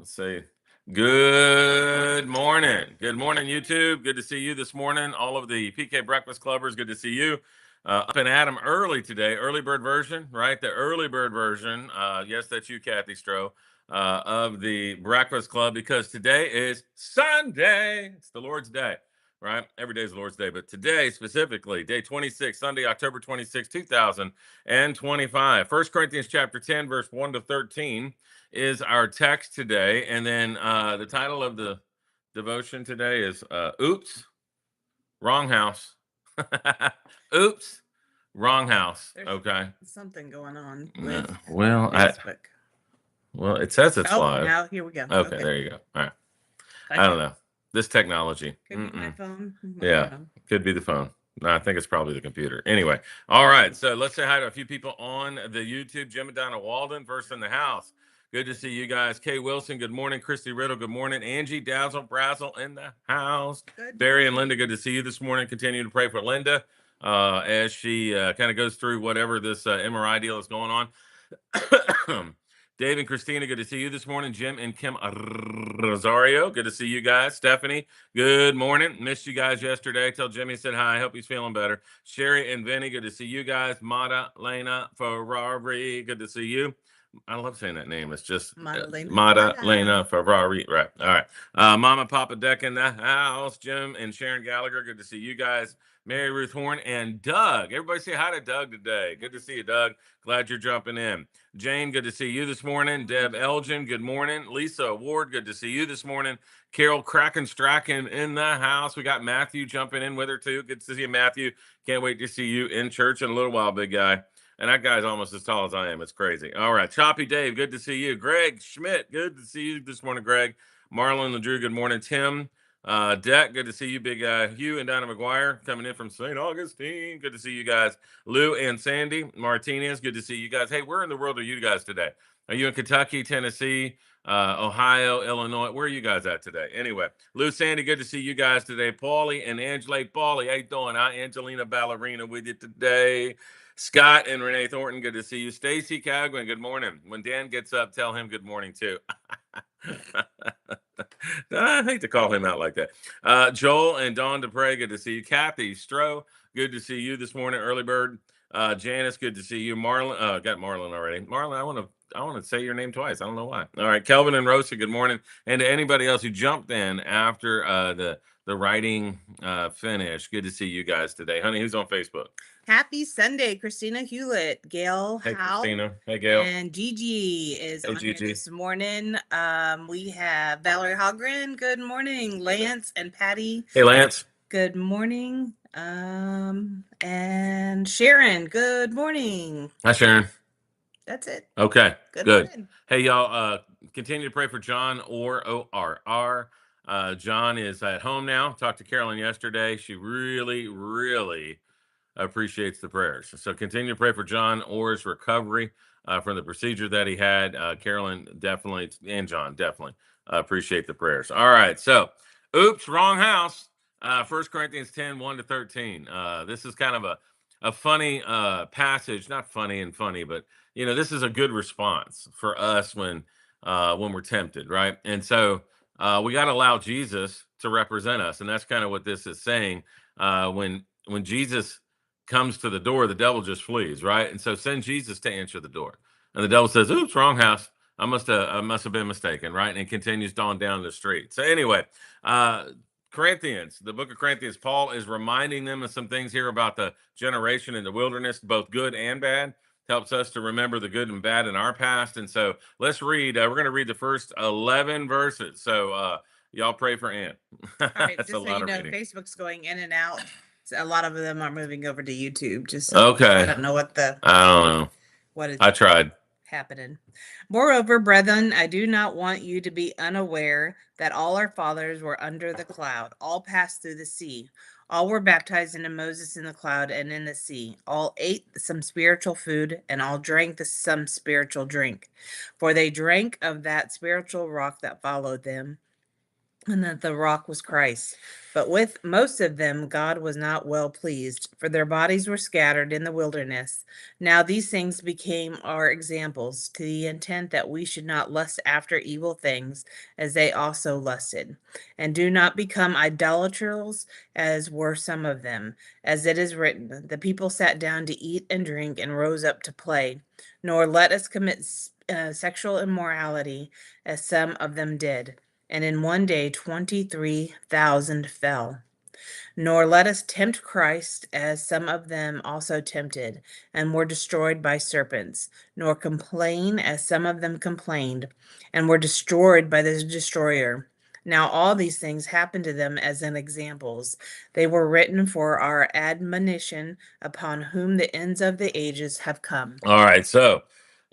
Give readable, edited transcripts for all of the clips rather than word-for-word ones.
Let's see. Good morning. Good morning, YouTube. Good to see you this morning. All of the PK Breakfast Clubbers, good to see you. Up and Adam early today, early bird version, right? The early bird version. Yes, that's you, Kathy Stroh, of the Breakfast Club, because today is Sunday. It's the Lord's Day, right? Every day is the Lord's Day, but today specifically, day 26, Sunday, October 26, 2025. 1 Corinthians chapter 10, verse 1 to 13 is our text today. And then the title of the devotion today is Oops, Wrong House. Oops, Wrong House. There's Okay. something going on with well, Facebook. Well, it says it's live. Now here we go. Okay, there you go. All right. I don't know. This technology. Could be my phone. Yeah, could be the phone. No, I think it's probably the computer. Anyway, all right. So let's say hi to a few people on the YouTube. Jim and Donna Walden, first in the house. Good to see you guys. Kay Wilson, good morning. Christy Riddle, good morning. Angie Dazzle Brazzle in the house. Barry and Linda, good to see you this morning. Continue to pray for Linda as she kind of goes through whatever this MRI deal is going on. Dave and Christina, good to see you this morning. Jim and Kim Rosario, good to see you guys. Stephanie, good morning. Missed you guys yesterday. Tell Jimmy said hi. Hope he's feeling better. Sherry and Vinny, good to see you guys. Mata Lena Ferrari, good to see you. I love saying that name. It's just Mata Lena Ferrari. Right. All right. Mama Papa Deck in the house. Jim and Sharon Gallagher, good to see you guys. Mary Ruth Horn and Doug. Everybody say hi to Doug today. Good to see you, Doug. Glad you're jumping in. Jane, good to see you this morning. Deb Elgin, good morning. Lisa Ward, good to see you this morning. Carol Krakenstracken in the house. We got Matthew jumping in with her too. Good to see you, Matthew. Can't wait to see you in church in a little while, big guy. And that guy's almost as tall as I am. It's crazy. All right. Choppy Dave, good to see you. Greg Schmidt, good to see you this morning, Greg. Marlon LeDrew, good morning. Tim Deck, good to see you, big guy. Hugh and Donna McGuire coming in from St. Augustine. Good to see you guys. Lou and Sandy Martinez, good to see you guys. Hey, where in the world are you guys today? Are you in Kentucky, Tennessee, Ohio, Illinois? Where are you guys at today? Anyway, Lou, Sandy, good to see you guys today. Paulie and Angela. Paulie, how you doing? Hi, Angelina Ballerina with you today. Scott and Renee Thornton, good to see you. Stacy Cagwin, good morning. When Dan gets up, tell him good morning too. I hate to call him out like that. Joel and Dawn DePrey, good to see you. Kathy Stroh, good to see you this morning. Early Bird, Janice, good to see you. Marlon, got Marlon already. Marlon, I want to say your name twice. I don't know why. All right, Kelvin and Rosa, good morning. And to anybody else who jumped in after the writing finish, good to see you guys today. Honey, who's on Facebook? Happy Sunday, Christina Hewlett, Gail Hey, Howe, Christina. Hey, Gail. and Gigi is on Gigi. here this morning. We have Valerie Hogren. Good morning. Lance and Patty. Hey, Lance. Good morning. And Sharon. Good morning. Hi, Sharon. That's it. Okay. Good. Morning. Hey, y'all. Continue to pray for John ORR. John is at home now. Talked to Carolyn yesterday. She really, really appreciates the prayers. So continue to pray for John Orr's recovery from the procedure that he had. Carolyn definitely, and John definitely appreciate the prayers. All right. So, oops, wrong house. 1 Corinthians 10, 1 to 13. This is kind of a funny passage. Not funny and funny, but, you know, this is a good response for us when we're tempted, right? And so we got to allow Jesus to represent us. And that's kind of what this is saying. When Jesus comes to the door, the devil just flees, right? And so send Jesus to answer the door. And the devil says, oops, wrong house. I must have been mistaken, right? And it continues on down the street. So anyway, Corinthians, the book of Corinthians, Paul is reminding them of some things here about the generation in the wilderness, both good and bad. Helps us to remember the good and bad in our past. And so let's read. We're going to read the first 11 verses. So y'all pray for Ann. All right, just so you know, Facebook's going in and out. So a lot of them are moving over to YouTube. Just so okay. I don't know what I tried. Happening. Moreover, brethren, I do not want you to be unaware that all our fathers were under the cloud, all passed through the sea. All were baptized into Moses in the cloud and in the sea. All ate some spiritual food, and all drank some spiritual drink. For they drank of that spiritual rock that followed them, and that the rock was Christ. But with most of them, God was not well pleased, for their bodies were scattered in the wilderness. Now these things became our examples, to the intent that we should not lust after evil things, as they also lusted. And do not become idolaters, as were some of them. As it is written, the people sat down to eat and drink and rose up to play. Nor let us commit sexual immorality, as some of them did, and in one day 23,000 fell. Nor let us tempt Christ, as some of them also tempted, and were destroyed by serpents. Nor complain, as some of them complained, and were destroyed by the destroyer. Now all these things happened to them as in examples. They were written for our admonition, upon whom the ends of the ages have come. All right, so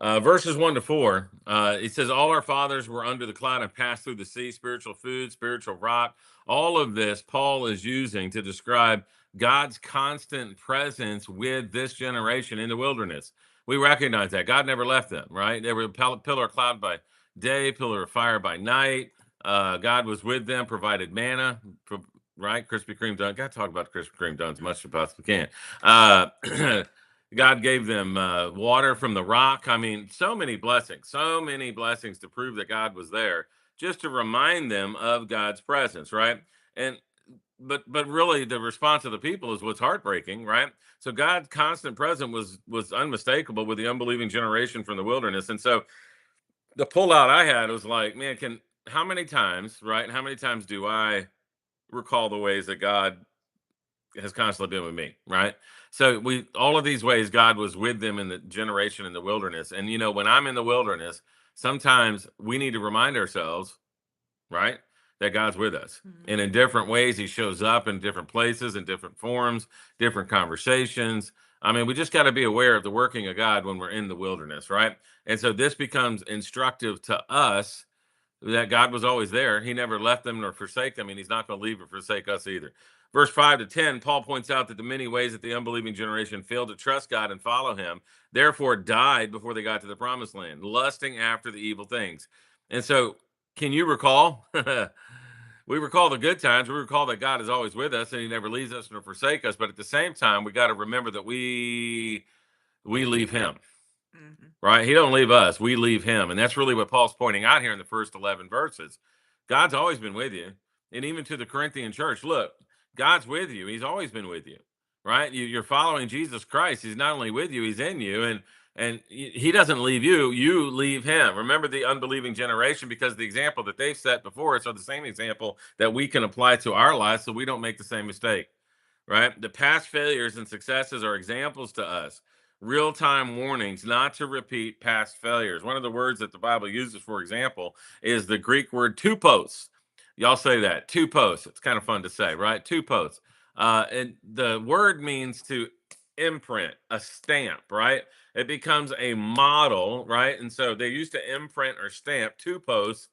verses 1 to 4, it says, all our fathers were under the cloud and passed through the sea, spiritual food, spiritual rock. All of this Paul is using to describe God's constant presence with this generation in the wilderness. We recognize that God never left them, right? They were a pillar of cloud by day, pillar of fire by night. God was with them, provided manna, right? Krispy Kreme done. Got to talk about Krispy Kreme done as much as we possibly can. God gave them water from the rock. I mean, so many blessings to prove that God was there, just to remind them of God's presence, right? And but really, the response of the people is what's heartbreaking, right? So God's constant presence was unmistakable with the unbelieving generation from the wilderness, and so the pullout I had was like, man, how many times, right? How many times do I recall the ways that God has constantly been with me, right? So we all of these ways God was with them in the generation in the wilderness. And when I'm in the wilderness, sometimes we need to remind ourselves, right, that God's with us. Mhm. And in different ways, he shows up in different places, in different forms, different conversations. I mean, we just got to be aware of the working of God when we're in the wilderness, right? And so this becomes instructive to us that God was always there. He never left them nor forsake them, and he's not going to leave or forsake us either. Verse 5 to 10, Paul points out that the many ways that the unbelieving generation failed to trust God and follow him, therefore died before they got to the promised land, lusting after the evil things. And so, can you recall? We recall the good times. We recall that God is always with us and he never leaves us nor forsake us. But at the same time, we got to remember that we leave him. Mhm. Right? He don't leave us. We leave him. And that's really what Paul's pointing out here in the first 11 verses. God's always been with you. And even to the Corinthian church, look, God's with you. He's always been with you. Right? You're following Jesus Christ. He's not only with you, he's in you. And he doesn't leave you, you leave him. Remember the unbelieving generation, because the example that they've set before us are the same example that we can apply to our lives so we don't make the same mistake. Right? The past failures and successes are examples to us, real-time warnings not to repeat past failures. One of the words that the Bible uses, for example, is the Greek word tupos. Y'all say that, tupos. It's kind of fun to say, right? Tupos. And the word means to imprint, a stamp, right? It becomes a model, right? And so they used to imprint or stamp tupos,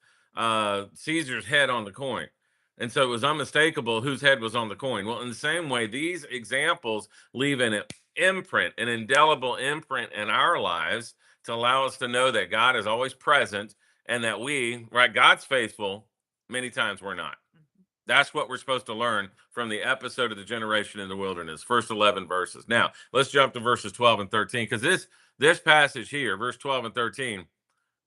Caesar's head on the coin. And so it was unmistakable whose head was on the coin. Well, in the same way, these examples leave an imprint, an indelible imprint in our lives to allow us to know that God is always present and that right, God's faithful, many times we're not. That's what we're supposed to learn from the episode of the generation in the wilderness, first 11 verses. Now, let's jump to verses 12 and 13, because this passage here, verse 12 and 13,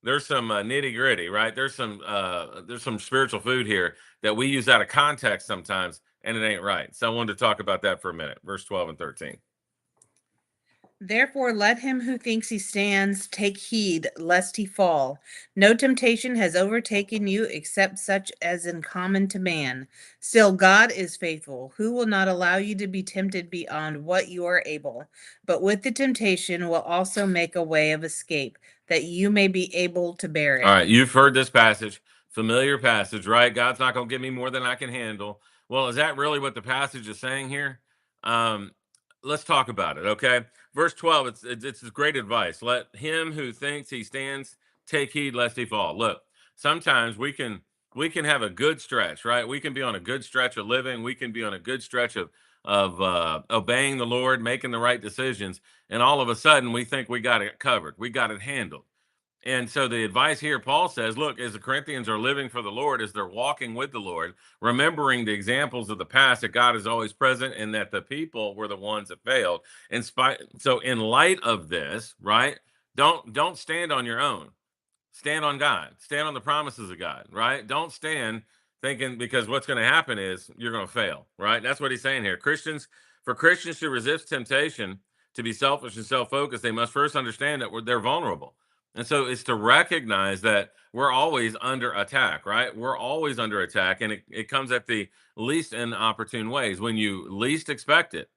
there's some nitty gritty, right? There's some spiritual food here that we use out of context sometimes, and it ain't right. So I wanted to talk about that for a minute. Verse 12 and 13. Therefore, let him who thinks he stands take heed lest he fall. No temptation has overtaken you except such as is common to man. Still, God is faithful, who will not allow you to be tempted beyond what you are able, but with the temptation will also make a way of escape, that you may be able to bear it. All right, you've heard this passage, familiar passage, right? God's not going to give me more than I can handle. Well, is that really what the passage is saying here? Um, let's talk about it, okay? Verse 12, it's great advice. Let him who thinks he stands take heed lest he fall. Look, sometimes we can have a good stretch, right? We can be on a good stretch of living. We can be on a good stretch of obeying the Lord, making the right decisions, and all of a sudden we think we got it covered. We got it handled. And so the advice here, Paul says, look, as the Corinthians are living for the Lord, as they're walking with the Lord, remembering the examples of the past, that God is always present and that the people were the ones that failed. So in light of this, right, don't stand on your own. Stand on God. Stand on the promises of God, right? Don't stand thinking, because what's going to happen is you're going to fail, right? That's what he's saying here. For Christians to resist temptation, to be selfish and self-focused, they must first understand that they're vulnerable. And so it's to recognize that we're always under attack, right? We're always under attack, and it comes at the least inopportune ways. When you least expect it,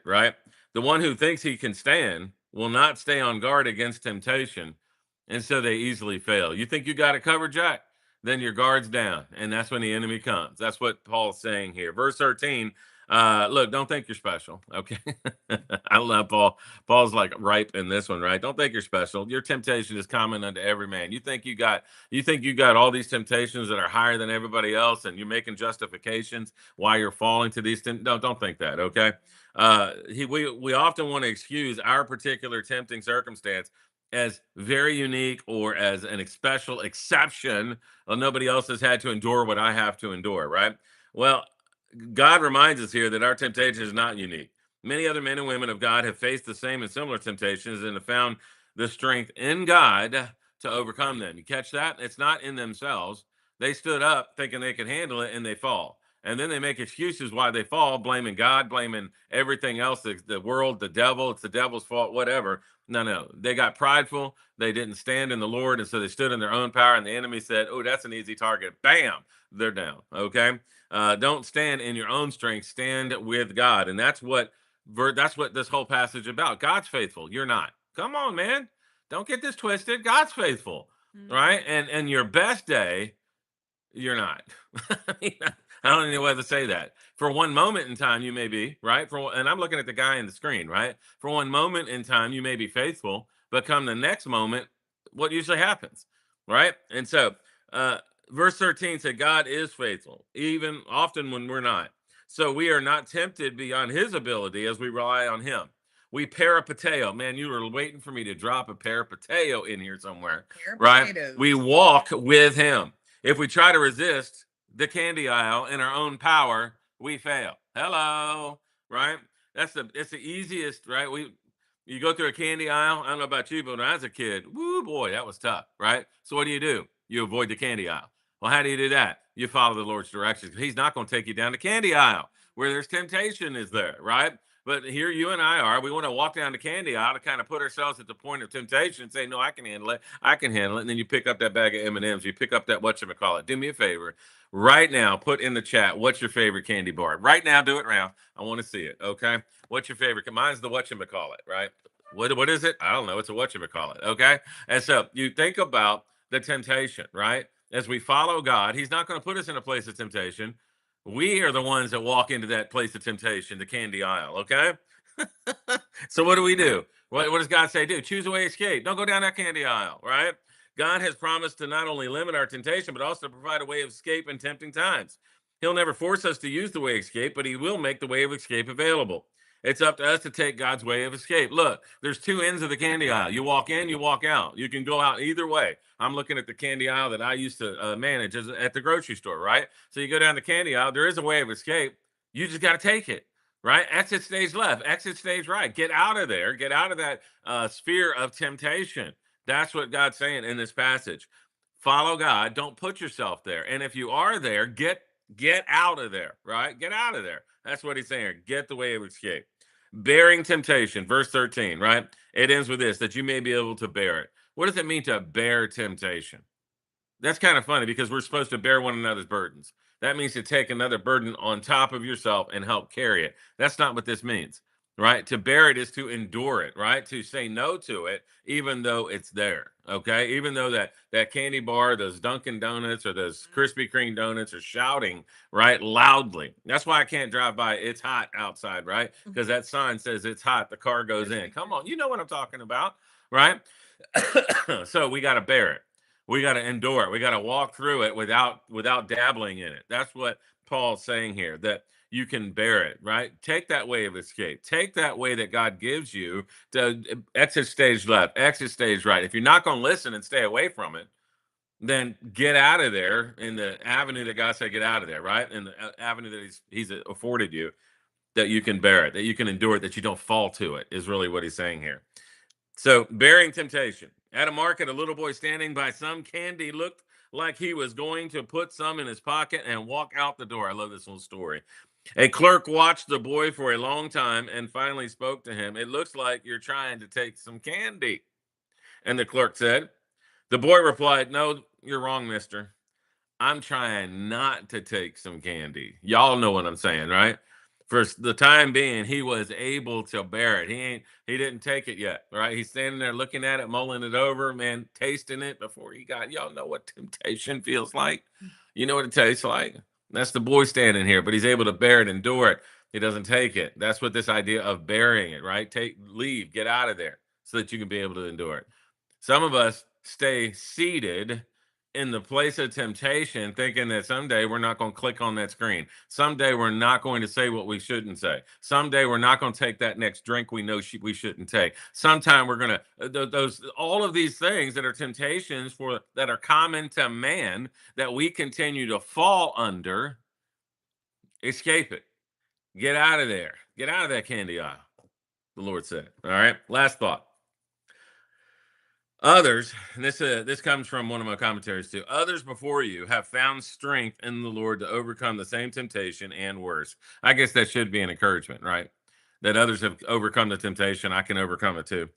right? The one who thinks he can stand will not stay on guard against temptation, and so they easily fail. You think you got it covered, Jack? Then your guard's down, and that's when the enemy comes. That's what Paul's saying here. Verse 13. Look, don't think you're special. Okay. I love Paul. Paul's like ripe in this one, right? Don't think you're special. Your temptation is common unto every man. You think you got all these temptations that are higher than everybody else, and you're making justifications why you're falling to these. Don't think that. Okay. We often want to excuse our particular tempting circumstance as very unique or as an special exception. Well, nobody else has had to endure what I have to endure, right? Well, God reminds us here that our temptation is not unique. Many other men and women of God have faced the same and similar temptations and have found the strength in God to overcome them. You catch that? It's not in themselves. They stood up thinking they could handle it and they fall. And then they make excuses why they fall, blaming God, blaming everything else, the world, the devil. It's the devil's fault, whatever. No. They got prideful. They didn't stand in the Lord. And so they stood in their own power. And the enemy said, oh, that's an easy target. Bam, they're down. Okay. Don't stand in your own strength. Stand with God. And that's what this whole passage is about. God's faithful. You're not. Come on, man. Don't get this twisted. God's faithful. Right. And your best day, you're not. I don't even know whether to say that. For one moment in time, you may be, right? And I'm looking at the guy in the screen, right? For one moment in time, you may be faithful, but come the next moment, what usually happens, right? And so, verse 13 said, God is faithful, even often when we're not. So we are not tempted beyond his ability as we rely on him. We peripateo. Man, you were waiting for me to drop a peripateo in here somewhere, right? We walk with him. If we try to resist the candy aisle in our own power, we fail. Hello, right? It's the easiest, right? You go through a candy aisle. I don't know about you, but when I was a kid, woo boy, that was tough, right? So what do? You avoid the candy aisle. Well, how do you do that? You follow the Lord's directions. He's not going to take you down the candy aisle where there's temptation is there, right? But here you and I are. We want to walk down the candy aisle to kind of put ourselves at the point of temptation and say, no, I can handle it. I can handle it. And then you pick up that bag of M&Ms. You pick up that whatchamacallit. Do me a favor. Right now, put in the chat, what's your favorite candy bar? Right now, do it now. I want to see it, okay? What's your favorite? Mine's the whatchamacallit, right? What is it? I don't know. It's a whatchamacallit, okay? And so you think about the temptation, right? As we follow God, he's not going to put us in a place of temptation. We are the ones that walk into that place of temptation, the candy aisle, okay? So what do? What does God say do? Choose a way to escape. Don't go down that candy aisle, right? God has promised to not only limit our temptation, but also provide a way of escape in tempting times. He'll never force us to use the way of escape, but he will make the way of escape available. It's up to us to take God's way of escape. Look, there's two ends of the candy aisle. You walk in, you walk out. You can go out either way. I'm looking at the candy aisle that I used to manage at the grocery store, right? So you go down the candy aisle. There is a way of escape. You just got to take it, right? Exit stage left, exit stage right. Get out of there. Get out of that sphere of temptation. That's what God's saying in this passage. Follow God. Don't put yourself there. And if you are there, get out of there, right? Get out of there. That's what he's saying. Get the way of escape. Bearing temptation, verse 13, right? It ends with this, that you may be able to bear it. What does it mean to bear temptation? That's kind of funny because we're supposed to bear one another's burdens. That means to take another burden on top of yourself and help carry it. That's not what this means, right? To bear it is to endure it, right? To say no to it, even though it's there. Okay. Even though that candy bar, those Dunkin' Donuts or those Krispy Kreme donuts are shouting, right, loudly. That's why I can't drive by. It's hot outside, right? Because that sign says it's hot. The car goes in. Come on. You know what I'm talking about, right? So we got to bear it. We got to endure it. We got to walk through it without dabbling in it. That's what Paul's saying here, that you can bear it, right? Take that way of escape. Take that way that God gives you to exit stage left, exit stage right. If you're not going to listen and stay away from it, then get out of there in the avenue that God said get out of there, right? In the avenue that he's afforded you, that you can bear it, that you can endure it, that you don't fall to it, is really what he's saying here. So, bearing temptation. At a market, a little boy standing by some candy looked like he was going to put some in his pocket and walk out the door. I love this little story. A clerk watched the boy for a long time and finally spoke to him. It looks like you're trying to take some candy. And the clerk said, the boy replied, no, you're wrong, mister. I'm trying not to take some candy. Y'all know what I'm saying, right? For the time being, he was able to bear it. He didn't take it yet, right? He's standing there looking at it, mulling it over, man, tasting it before he got. Y'all know what temptation feels like. You know what it tastes like. That's the boy standing here, but he's able to bear it, endure it. He doesn't take it. That's what this idea of bearing it, right? Leave, get out of there so that you can be able to endure it. Some of us stay seated in the place of temptation, thinking that someday we're not going to click on that screen. Someday we're not going to say what we shouldn't say. Someday we're not going to take that next drink we know we shouldn't take. Sometime we're going to those all of these things that are temptations that are common to man that we continue to fall under. Escape it. Get out of there. Get out of that candy aisle. The Lord said. All right. Last thought. Others, and this comes from one of my commentaries too. Others before you have found strength in the Lord to overcome the same temptation and worse. I guess that should be an encouragement, right? That others have overcome the temptation, I can overcome it too.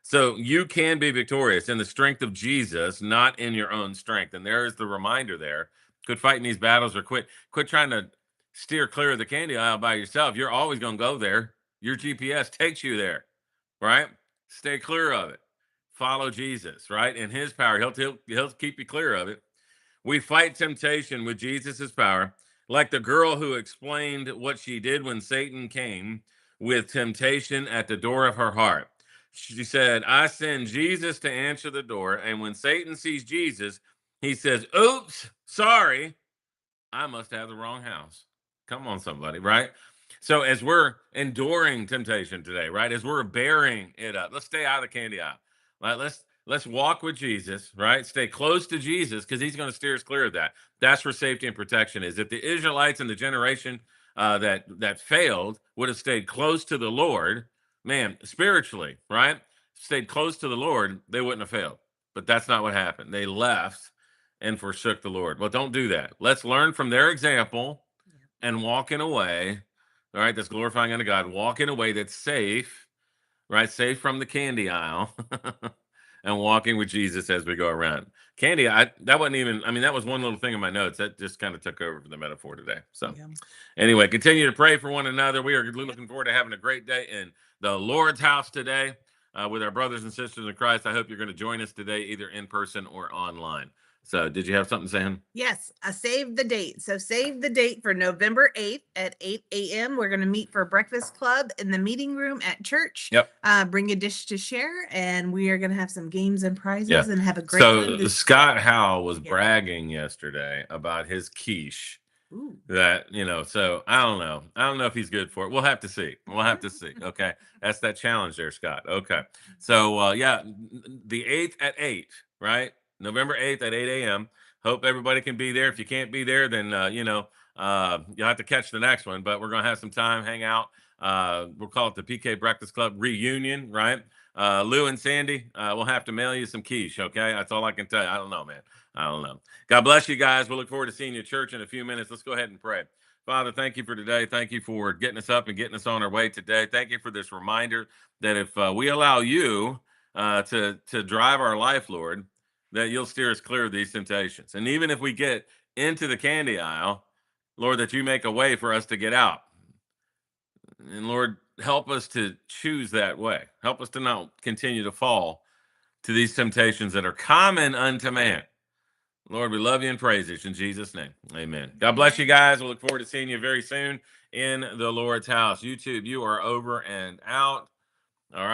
So you can be victorious in the strength of Jesus, not in your own strength. And there is the reminder there. Quit fighting these battles, or quit trying to steer clear of the candy aisle by yourself. You're always going to go there. Your GPS takes you there, right? Stay clear of it. Follow Jesus, right? In his power, he'll keep you clear of it. We fight temptation with Jesus's power, like the girl who explained what she did when Satan came with temptation at the door of her heart. She said, I send Jesus to answer the door. And when Satan sees Jesus, he says, oops, sorry, I must have the wrong house. Come on, somebody, right? So as we're enduring temptation today, right? As we're bearing it up, let's stay out of the candy aisle. Right? Let's walk with Jesus, right? Stay close to Jesus because he's going to steer us clear of that. That's where safety and protection is. If the Israelites and the generation that failed would have stayed close to the Lord, man, spiritually, right? Stayed close to the Lord, they wouldn't have failed. But that's not what happened. They left and forsook the Lord. Well, don't do that. Let's learn from their example and walk in a way, all right, that's glorifying unto God. Walk in a way that's safe, right? Safe from the candy aisle and walking with Jesus as we go around. Candy, that wasn't even, I mean, that was one little thing in my notes that just kind of took over for the metaphor today. So anyway, continue to pray for one another. We are looking forward to having a great day in the Lord's house today with our brothers and sisters in Christ. I hope you're going to join us today, either in person or online. So did you have something, Sam? Yes, I saved the date. So save the date for November 8th at 8 a.m. We're going to meet for Breakfast Club in the meeting room at church. Yep. Bring a dish to share, and we are going to have some games and prizes and have a great time. So Scott Howell was bragging yesterday about his quiche. Ooh. That, so I don't know if he's good for it. We'll have to see. Okay. That's that challenge there, Scott. Okay. So the 8th at 8, right? November 8th at 8 a.m. Hope everybody can be there. If you can't be there, then you'll have to catch the next one. But we're gonna have some time, hang out. We'll call it the PK Breakfast Club reunion, right? Lou and Sandy, we'll have to mail you some quiche. Okay, that's all I can tell you. I don't know, man. I don't know. God bless you guys. We'll look forward to seeing you at church in a few minutes. Let's go ahead and pray. Father, thank you for today. Thank you for getting us up and getting us on our way today. Thank you for this reminder that if we allow you to drive our life, Lord, that you'll steer us clear of these temptations. And even if we get into the candy aisle, Lord, that you make a way for us to get out. And Lord, help us to choose that way. Help us to not continue to fall to these temptations that are common unto man. Lord, we love you and praise you in Jesus' name. Amen. God bless you guys. We'll look forward to seeing you very soon in the Lord's house. YouTube, you are over and out. All right.